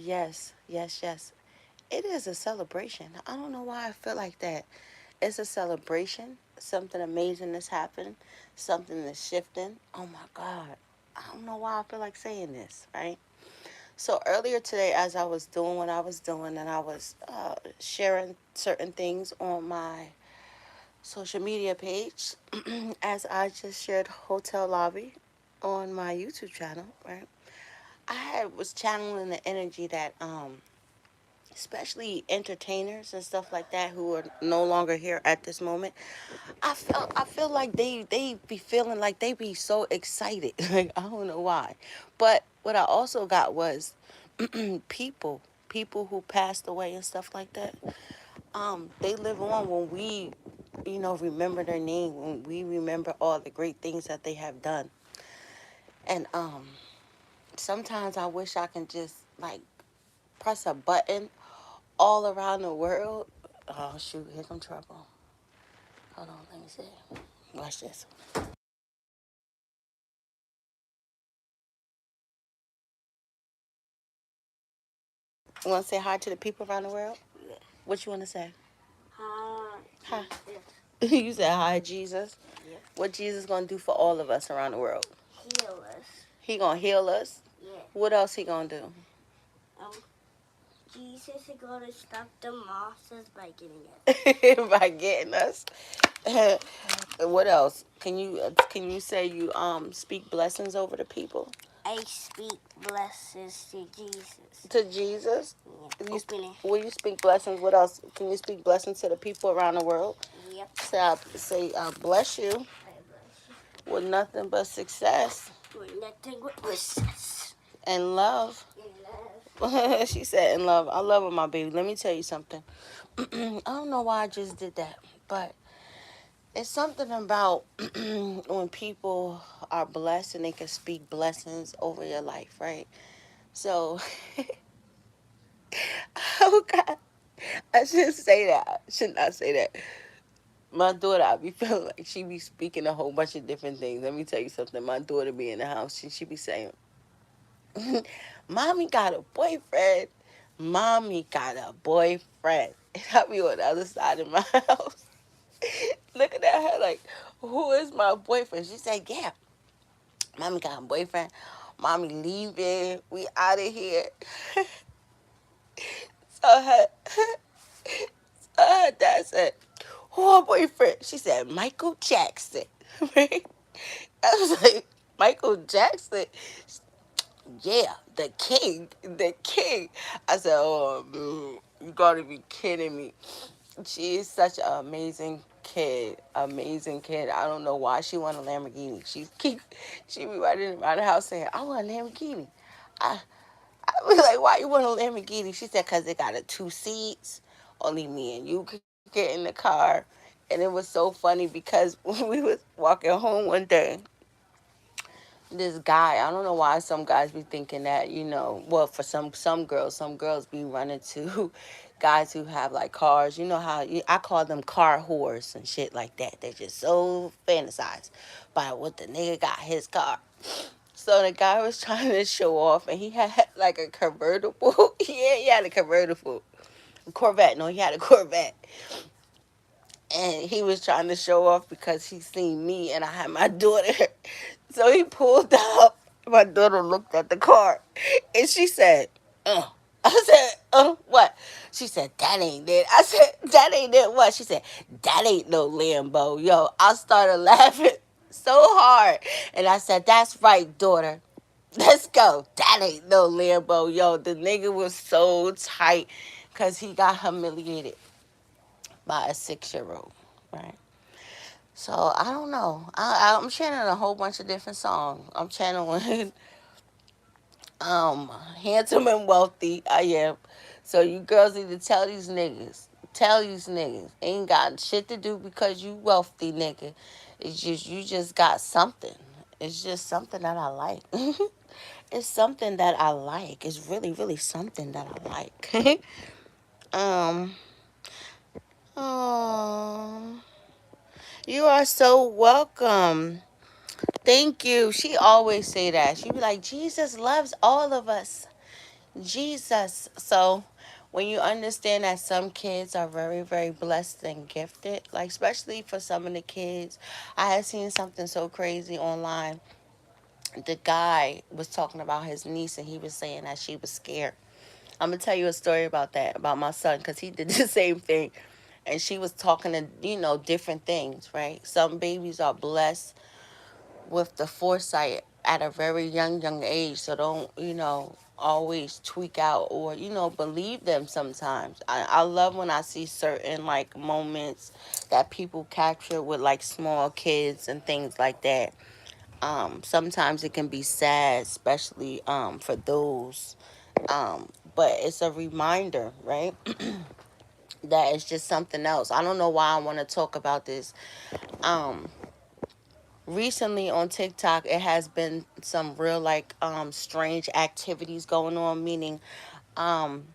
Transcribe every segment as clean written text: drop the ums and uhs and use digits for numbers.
Yes, yes, yes. It is a celebration. I don't know why I feel like that. It's a celebration. Something amazing has happened. Something is shifting. Oh my God. I don't know why I feel like saying this, right? So earlier today, as I was doing what I was doing, and I was sharing certain things on my social media page, as I just shared hotel lobby on my YouTube channel, right? Was channeling the energy that especially entertainers and stuff like that who are no longer here at this moment. I feel like they be feeling like they be so excited. Like I don't know why. But what I also got was people people who passed away and stuff like that. They live on when we remember their name, when we remember all the great things that they have done. And sometimes I wish I can just like press a button all around the world. Oh shoot, here come trouble. Hold on, let me see. Watch this. You want to say hi to the people around the world? Yeah. What you want to say? Hi. Hi. Yes. You said hi, Jesus. Yeah. What Jesus gonna do for all of us around the world? Heal us. He gonna heal us. Yeah. What else he gonna do? Um, Jesus is gonna stop the monsters by getting it. By getting us. What else? Can you say you speak blessings over the people? I speak blessings to Jesus. To Jesus? Yeah. You, Open it. will you speak blessings? What else? Can you speak blessings to the people around the world? Yep. Say, bless you I bless with nothing but success you. We're nothing but blessings and love. in love. She said in love. I love her, my baby. Let me tell you something. I don't know why I just did that, but it's something about when people are blessed and they can speak blessings over your life, right? So, oh God, I shouldn't say that. I should not say that. My daughter, I be feeling like she be speaking a whole bunch of different things. Let me tell you something. My daughter be in the house, she be saying, Mommy got a boyfriend. Mommy got a boyfriend. And I be on the other side of my house looking at her like, who is my boyfriend? She said, yeah, Mommy got a boyfriend. Mommy leaving. We out of here. So her dad said, who her boyfriend? She said, Michael Jackson. Right? I was like, Michael Jackson? Yeah, the king. The king. I said, oh, you gotta be kidding me. She is such an amazing kid. Amazing kid. I don't know why she want a Lamborghini. She be riding around the house saying, I want a Lamborghini. I, I was like, why you want a Lamborghini? She said, because it got a 2 seats. Only me and you could get in the car. And it was so funny because when we was walking home one day, this guy, I don't know why some guys be thinking that, well, for some girls be running to guys who have like cars. You know how I call them car whores and shit like that. They're just so fantasized by what the nigga got his car. So the guy was trying to show off, and he had like a convertible. Yeah, he had a convertible. Corvette. No, he had a Corvette. And he was trying to show off because he seen me and I had my daughter. So he pulled up. My daughter looked at the car and she said, I said, what? She said, that ain't it. I said, that ain't it what? She said, that ain't no Lambo. Yo, I started laughing so hard. And I said, that's right, daughter. Let's go. That ain't no Lambo. Yo, the nigga was so tight because he got humiliated by a 6-year-old, right? So I don't know. I'm channeling a whole bunch of different songs. I'm channeling handsome and wealthy. I am. So you girls need to tell these niggas. Tell these niggas. Ain't got shit to do because you wealthy nigga. It's just you just got something. It's just something that I like. It's something that I like. It's really, really something that I like. um oh, you are so welcome. Thank you. She always say that. She be like, Jesus loves all of us. Jesus. So when you understand that some kids are very, very blessed and gifted, like especially for some of the kids, I had seen something so crazy online. The guy was talking about his niece and he was saying that she was scared. I'm gonna tell you a story about that, about my son, because he did the same thing. And she was talking to, different things, right? Some babies are blessed with the foresight at a very young age. So don't, always tweak out or, believe them sometimes. I love when I see certain like moments that people capture with like small kids and things like that. Sometimes it can be sad, especially for those. But it's a reminder, right? That it's just something else. I don't know why I want to talk about this. Um, Recently on TikTok, it has been some real like strange activities going on, meaning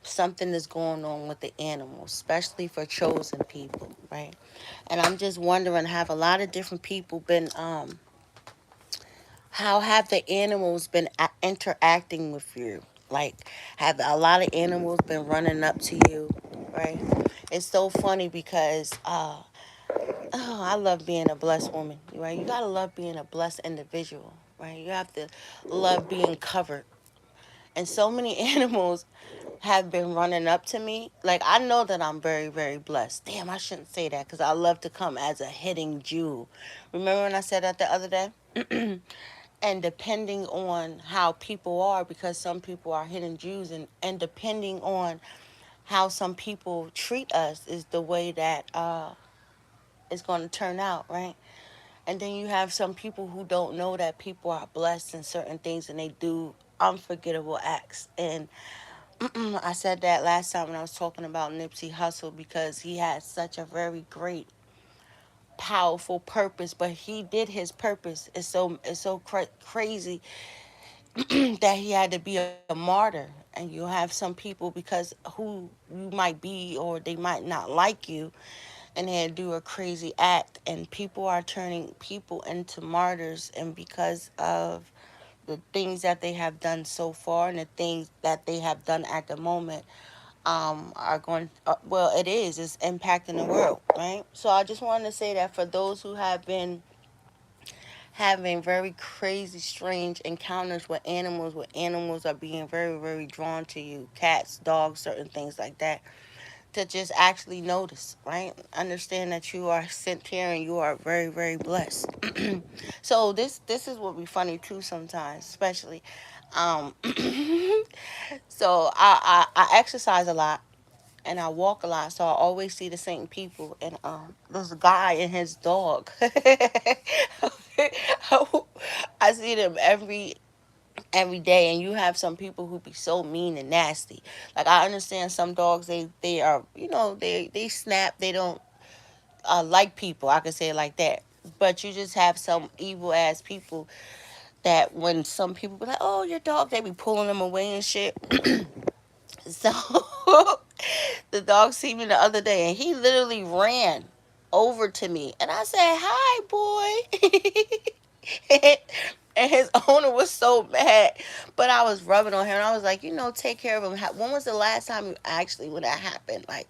something is going on with the animals, especially for chosen people, right? And I'm just wondering, have a lot of different people been how have the animals been interacting with you? Like, have a lot of animals been running up to you, right? It's so funny because oh, I love being a blessed woman, right? You gotta love being a blessed individual, right? You have to love being covered. And so many animals have been running up to me. Like, I know that I'm very, very blessed. Damn, I shouldn't say that because I love to come as a hidden jewel. Remember when I said that the other day? And depending on how people are, because some people are hidden Jews, and depending on how some people treat us is the way that it's going to turn out, right? And then you have some people who don't know that people are blessed in certain things and they do unforgettable acts. And I said that last time when I was talking about Nipsey Hussle because he had such a very great, powerful purpose, but he did his purpose. It's so crazy that he had to be a martyr. And you have some people because who you might be or they might not like you and they do a crazy act, and people are turning people into martyrs, and because of the things that they have done so far and the things that they have done at the moment are going well, it's impacting the world, right? So I just wanted to say that for those who have been having very crazy, strange encounters with animals, where animals are being very, very drawn to you, cats, dogs, certain things like that, to just actually notice, right? Understand that you are sent here and you are very, very blessed. So this is what be funny too sometimes, especially. Um, so I exercise a lot and I walk a lot, so I always see the same people. And there's a guy and his dog. I see them every day, and you have some people who be so mean and nasty. Like, I understand some dogs, they are, they snap, they don't like people, I could say it like that. But you just have some evil ass people that when some people be like, oh, your dog, they be pulling them away and shit. So the dog see me the other day and he literally ran over to me and I said, hi, boy. And his owner was so mad, but I was rubbing on him and I was like, take care of him. When was the last time you actually, when that happened, like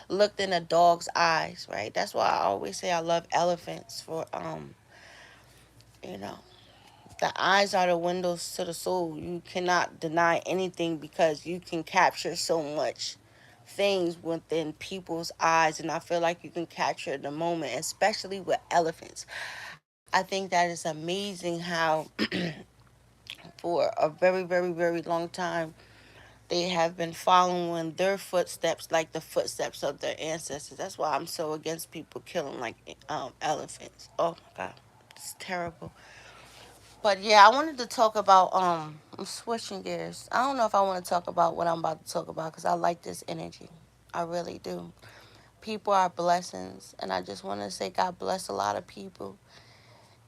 looked in a dog's eyes, right? That's why I always say I love elephants for you know the eyes are the windows to the soul. You cannot deny anything because you can capture so much things within people's eyes, and I feel like you can capture the moment, especially with elephants. I think that is amazing how for a very, very, very long time they have been following their footsteps like the footsteps of their ancestors. That's why I'm so against people killing like elephants. Oh my god, it's terrible. But yeah, I wanted to talk about I'm switching gears. I don't know if I want to talk about what I'm about to talk about cuz I like this energy. I really do. People are blessings and I just want to say God bless a lot of people.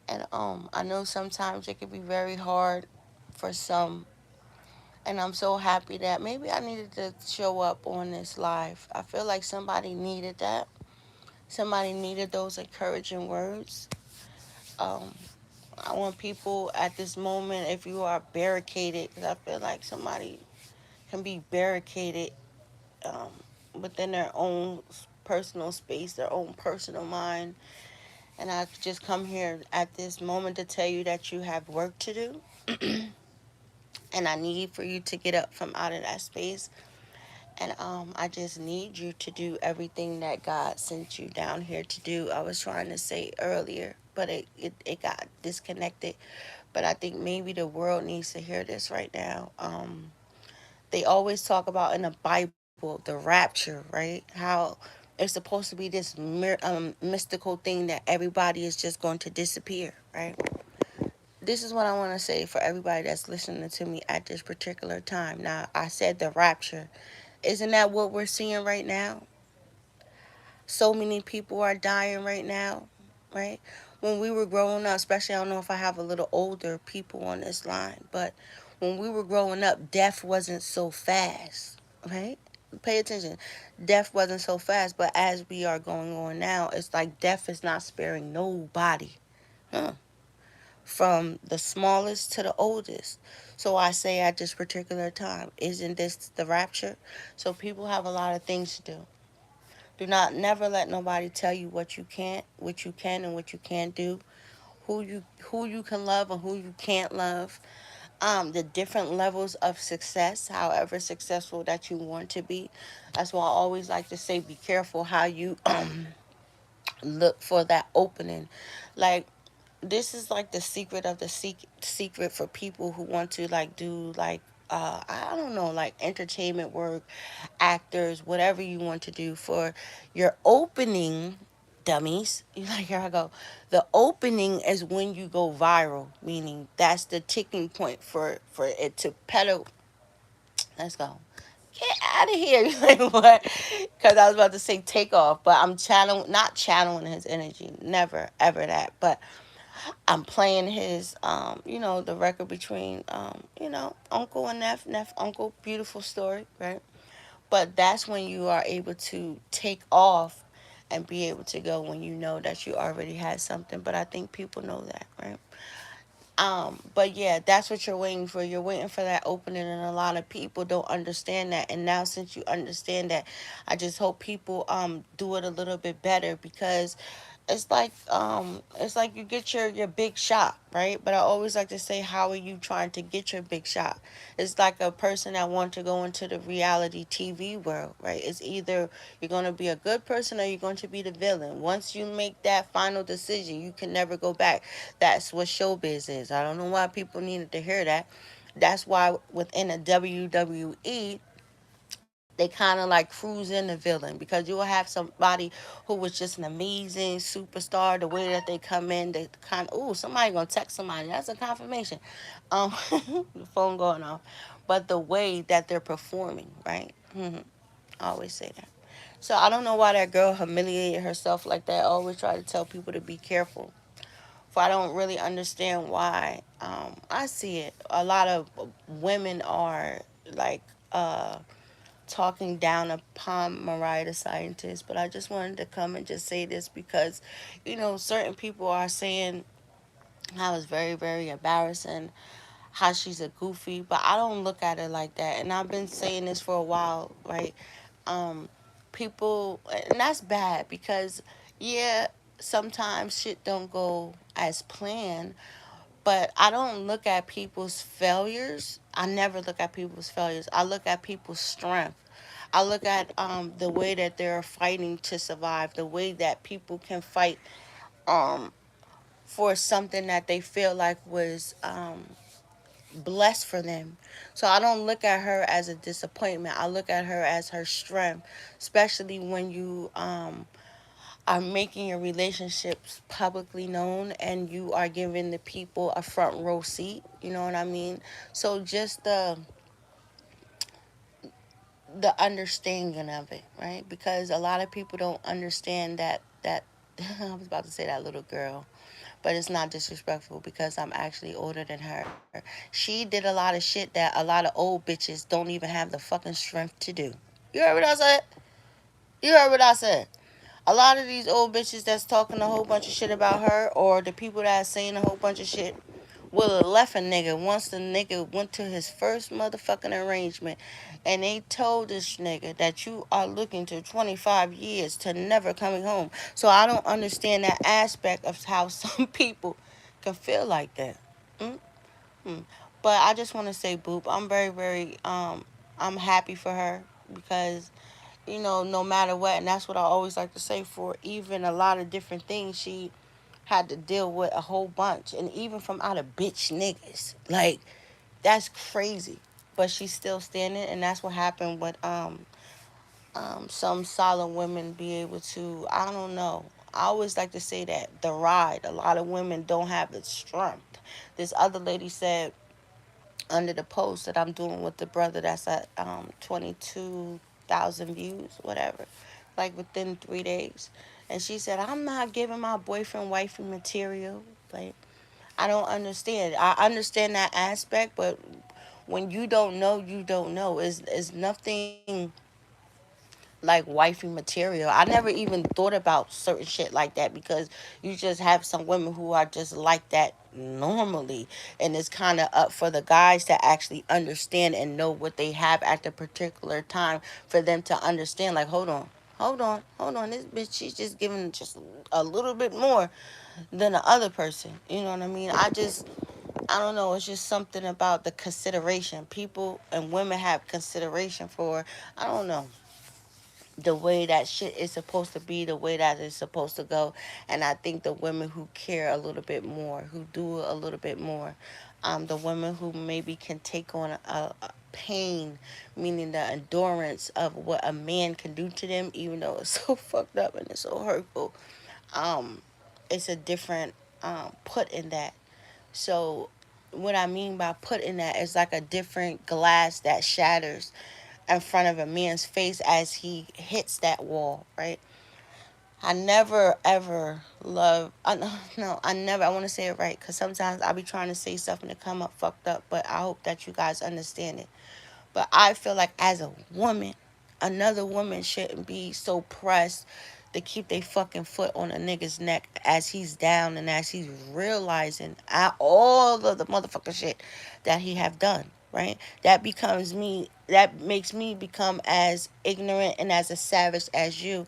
And I know sometimes it can be very hard for some, and I'm so happy that maybe I needed to show up on this live. I feel like somebody needed that. Somebody needed those encouraging words. Um I want people at this moment, if you are barricaded, because I feel like somebody can be barricaded um, within their own personal space, their own personal mind. And I just come here at this moment to tell you that you have work to do. And I need for you to get up from out of that space. And I just need you to do everything that God sent you down here to do. I was trying to say earlier, but it got disconnected. But I think maybe the world needs to hear this right now. They always talk about in the Bible the rapture, right? How it's supposed to be this mystical thing that everybody is just going to disappear, right? This is what I want to say for everybody that's listening to me at this particular time. Now, I said the rapture. Isn't that what we're seeing right now? So many people are dying right now, right? When we were growing up, especially, I don't know if I have a little older people on this line, but when we were growing up, death wasn't so fast, right? Pay attention. Death wasn't so fast, but as we are going on now, it's like death is not sparing nobody, huh? From the smallest to the oldest. So I say at this particular time, isn't this the rapture? So people have a lot of things to do. Do not never let nobody tell you what you can and what you can't do, who you can love and who you can't love. The different levels of success, however successful that you want to be. That's why I always like to say, be careful how you look for that opening. Like this is like the secret of the secret for people who want to like do like I don't know, like entertainment work, actors, whatever you want to do for your opening, dummies. You like, here I go. The opening is when you go viral, meaning that's the ticking point for it to pedal. Let's go. Get out of here. Like what? Because I was about to say take off, but I'm channeling, not channeling his energy. Never, ever that. But I'm playing his, the record between, Uncle and Neff, Uncle, beautiful story, right? But that's when you are able to take off and be able to go when you know that you already had something. But I think people know that, right? But yeah, that's what you're waiting for. You're waiting for that opening, and a lot of people don't understand that. And now, since you understand that, I just hope people do it a little bit better because it's like you get your big shot, right? But I always like to say, how are you trying to get your big shot? It's like a person that wants to go into the reality TV world, right? It's either you're going to be a good person or you're going to be the villain. Once you make that final decision, you can never go back. That's what showbiz is. I don't know why people needed to hear that. That's why within a WWE, they kind of like cruise in the villain because you will have somebody who was just an amazing superstar. The way that they come in, they kind of, ooh, somebody gonna text somebody. That's a confirmation. Um, the phone going off, but the way that they're performing, right? I always say that. So I don't know why that girl humiliated herself like that. I always try to tell people to be careful. For I don't really understand why. I see it. A lot of women are like talking down upon Mariah the scientist, but I just wanted to come and just say this because, certain people are saying how it's very, very embarrassing, how she's a goofy, but I don't look at her like that. And I've been saying this for a while, right? Um, People, and that's bad because, yeah, sometimes shit don't go as planned, but I don't look at people's failures. I never look at people's failures. I look at people's strength. I look at the way that they're fighting to survive, the way that people can fight um, for something that they feel like was blessed for them. So I don't look at her as a disappointment. I look at her as her strength, especially when you are making your relationships publicly known and you are giving the people a front row seat. You know what I mean? So just the understanding of it, right? Because a lot of people don't understand that I was about to say that little girl, but it's not disrespectful because I'm actually older than her. She did a lot of shit that a lot of old bitches don't even have the fucking strength to do. You heard what I said? You heard what I said? A lot of these old bitches that's talking a whole bunch of shit about her, or the people that are saying a whole bunch of shit, Will have left a nigga once the nigga went to his first motherfucking arrangement and they told this nigga that you are looking to 25 years to never coming home. So I don't understand that aspect of how some people can feel like that. Mm-hmm. But I just want to say, Boop, I'm very, very, I'm happy for her because, you know, no matter what, and that's what I always like to say, for even a lot of different things, she had to deal with a whole bunch, and even from out of bitch niggas. Like, that's crazy. But she's still standing, and that's what happened with some solid women be able to, I don't know. I always like to say that the ride. A lot of women don't have the strength. This other lady said under the post that I'm doing with the brother that's at 22,000 views, whatever, like within 3 days. And she said, I'm not giving my boyfriend wifey material. Like, I don't understand. I understand that aspect, but when you don't know, you don't know. Is nothing like wifey material. I never even thought about certain shit like that because you just have some women who are just like that normally, and it's kind of up for the guys to actually understand and know what they have at the particular time for them to understand. Like, hold on, this bitch, she's just giving just a little bit more than the other person. You know what I mean? I don't know. It's just something about the consideration. People and women have consideration for, I don't know, the way that shit is supposed to be, the way that it's supposed to go. And I think the women who care a little bit more, who do a little bit more, the women who maybe can take on a pain, meaning the endurance of what a man can do to them, even though it's so fucked up and it's so hurtful. Um, it's a different put in that. So what I mean by put in that is like a different glass that shatters in front of a man's face as he hits that wall, right? I never ever love. No, I never. I want to say it right because sometimes I be trying to say stuff and it come up fucked up. But I hope that you guys understand it. But I feel like as a woman, another woman shouldn't be so pressed to keep their fucking foot on a nigga's neck as he's down and as he's realizing all of the motherfucking shit that he have done. Right? That becomes me. That makes me become as ignorant and as a savage as you.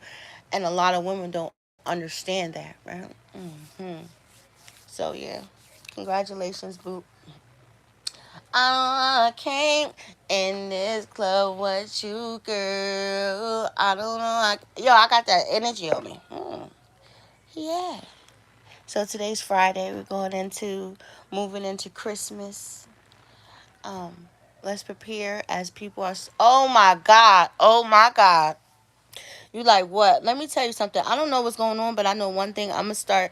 And a lot of women don't understand that, right? Hmm. So yeah, congratulations, Boop. I came in this club with you, girl. I don't know. I got that energy on me. Yeah. So today's Friday. We're going into moving into Christmas. Um, let's prepare as people are. Oh my God. Oh my God. You like what? Let me tell you something. I don't know what's going on, but I know one thing. I'm gonna start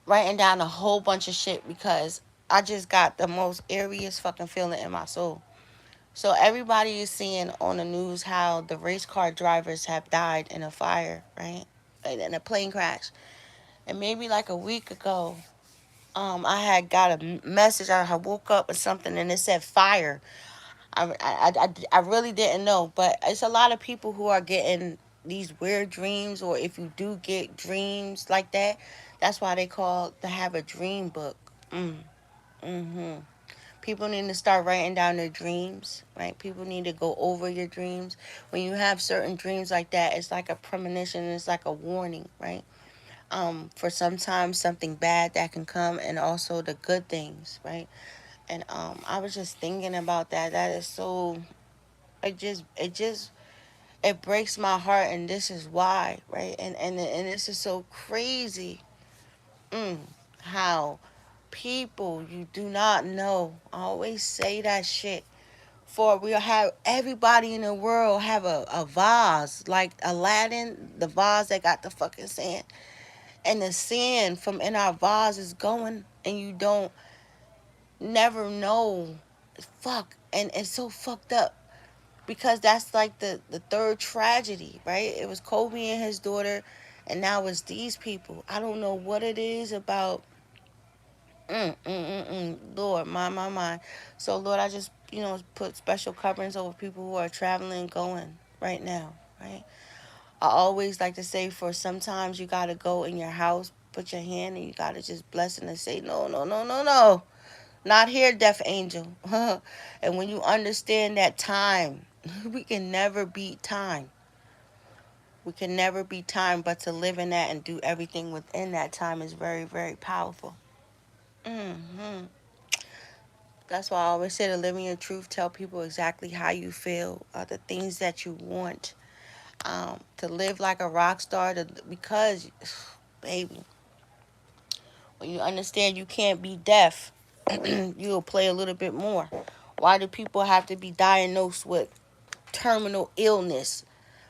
writing down a whole bunch of shit because I just got the most airiest fucking feeling in my soul. So everybody is seeing on the news how the race car drivers have died in a fire, right? In a plane crash. And maybe like a week ago, I had got a message. I had woke up or something, and it said fire. I really didn't know, but it's a lot of people who are getting these weird dreams, or if you do get dreams like that, that's why they call to have a dream book. Mm-hmm. People need to start writing down their dreams, right? People need to go over your dreams. When you have certain dreams like that, it's like a premonition, it's like a warning, right? For sometimes something bad that can come, and also the good things, right? And I was just thinking about that. That is so. It breaks my heart, and this is why, right? And this is so crazy. Mm, how people you do not know. I always say that shit. For we'll have everybody in the world have a vase like Aladdin, the vase that got the fucking sand, and the sand from in our vase is going, and you don't never know. Fuck, and it's so fucked up because that's like the third tragedy, right? It was Kobe and his daughter, and now it's these people. I don't know what it is about. Lord, my. So, Lord, I just, put special coverings over people who are traveling, going right now, right? I always like to say, for sometimes you got to go in your house, put your hand and you gotta just bless it and say, no, no, no, no, no. Not here, death angel. And when you understand that time, we can never beat time. We can never beat time, but to live in that and do everything within that time is very, very powerful. hmm That's why I always say to live in your truth, tell people exactly how you feel, the things that you want, to live like a rock star. Because, baby, when you understand you can't be deaf, you'll play a little bit more. Why do people have to be diagnosed with terminal illness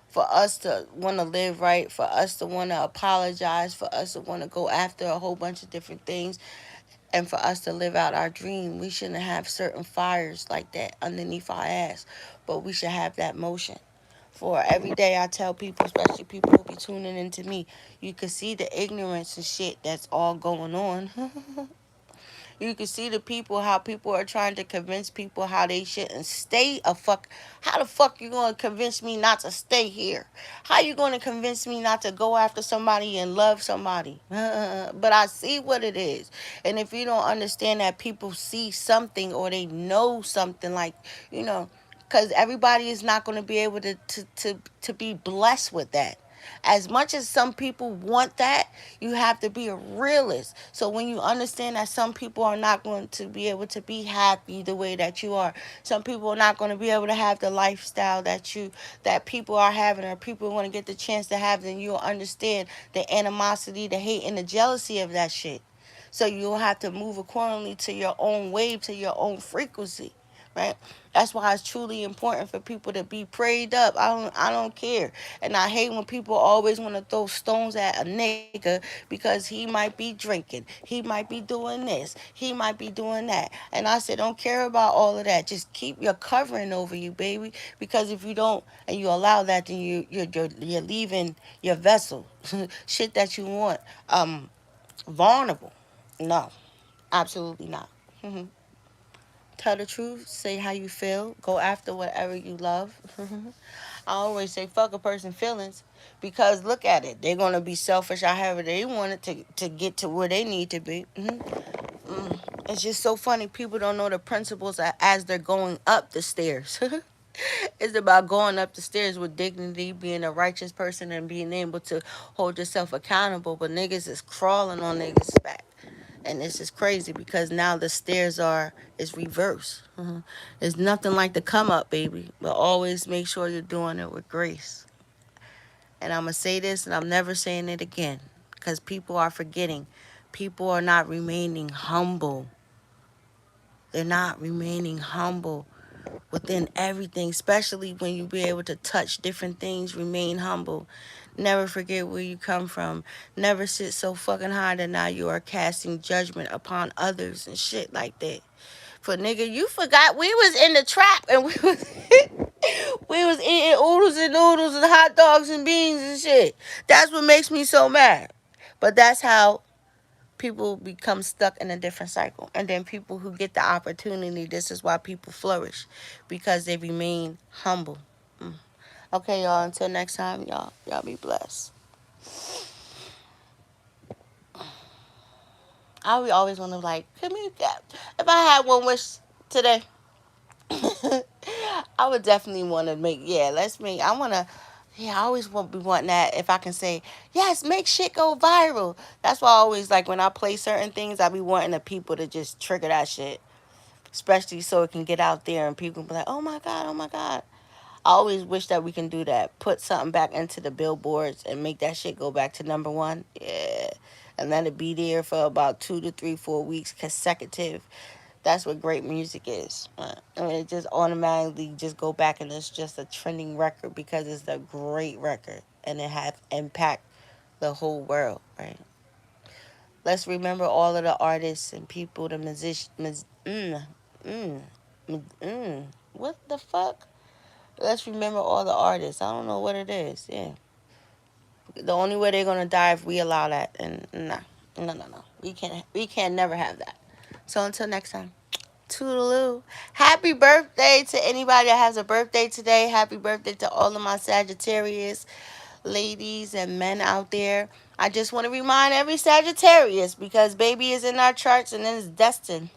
for us to want to live right, for us to want to apologize, for us to want to go after a whole bunch of different things, and for us to live out our dream? We shouldn't have certain fires like that underneath our ass, but we should have that motion. For every day I tell people, especially people who be tuning into me, you can see the ignorance and shit that's all going on. You can see the people, how people are trying to convince people how they shouldn't stay a fuck. How the fuck you gonna convince me not to stay here? How you gonna convince me not to go after somebody and love somebody? But I see what it is. And if you don't understand that people see something or they know something, like, you know, because everybody is not going to be able to be blessed with that. As much as some people want that, you have to be a realist. So when you understand that some people are not going to be able to be happy the way that you are, some people are not going to be able to have the lifestyle that people are having, or people want to get the chance to have, then you'll understand the animosity, the hate, and the jealousy of that shit. So you'll have to move accordingly to your own wave, to your own frequency, right? That's why it's truly important for people to be prayed up. I don't care. And I hate when people always want to throw stones at a nigga because he might be drinking. He might be doing this. He might be doing that. And I said, don't care about all of that. Just keep your covering over you, baby. Because if you don't and you allow that, then you're leaving your vessel, shit that you want, vulnerable. No, absolutely not. Tell the truth, say how you feel, go after whatever you love. I always say fuck a person's feelings, because look at it, they're gonna be selfish however they want it to get to where they need to be. It's just so funny, people don't know the principles as they're going up the stairs. It's about going up the stairs with dignity, being a righteous person, and being able to hold yourself accountable. But niggas is crawling on niggas' back. And this is crazy because now the stairs is reverse. It's nothing like the come up, baby. But always make sure you're doing it with grace. And I'm going to say this and I'm never saying it again, because people are forgetting. People are not remaining humble. They're not remaining humble within everything, especially when you be able to touch different things. Remain humble. Never forget where you come from. Never sit so fucking high that now you are casting judgment upon others and shit like that. For nigga, you forgot we was in the trap and we was we was eating oodles and noodles and hot dogs and beans and shit. That's what makes me so mad. But that's how people become stuck in a different cycle. And then people who get the opportunity, this is why people flourish, because they remain humble. Okay, y'all, until next time, y'all be blessed. I would always want to, like, communicate. If I had one wish today, I would definitely want to make, yeah, let's make, I want to, yeah, I always want be wanting that. If I can say, yes, make shit go viral. That's why I always, like, when I play certain things, I be wanting the people to just trigger that shit, especially so it can get out there and people can be like, oh my God, oh my God. I always wish that we can do that. Put something back into the billboards and make that shit go back to number one. Yeah. And let it be there for about 2 to 3, 4 weeks consecutive. That's what great music is. I mean, it just automatically just go back and it's just a trending record because it's a great record and it has impact the whole world, right? Let's remember all of the artists and people, the musicians. What the fuck? Let's remember all the artists. I don't know what it is. Yeah. The only way they're gonna die if we allow that. And nah. No, no, no. We can't never have that. So until next time. Toodaloo. Happy birthday to anybody that has a birthday today. Happy birthday to all of my Sagittarius. ladies and men out there. I just want to remind every Sagittarius because baby is in our charts and is destined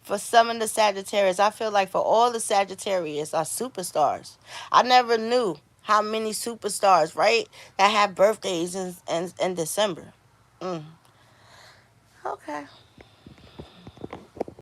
for some of the Sagittarius. I feel like for all the Sagittarius are superstars. I never knew how many superstars, right, that have birthdays in December. Mm. Okay.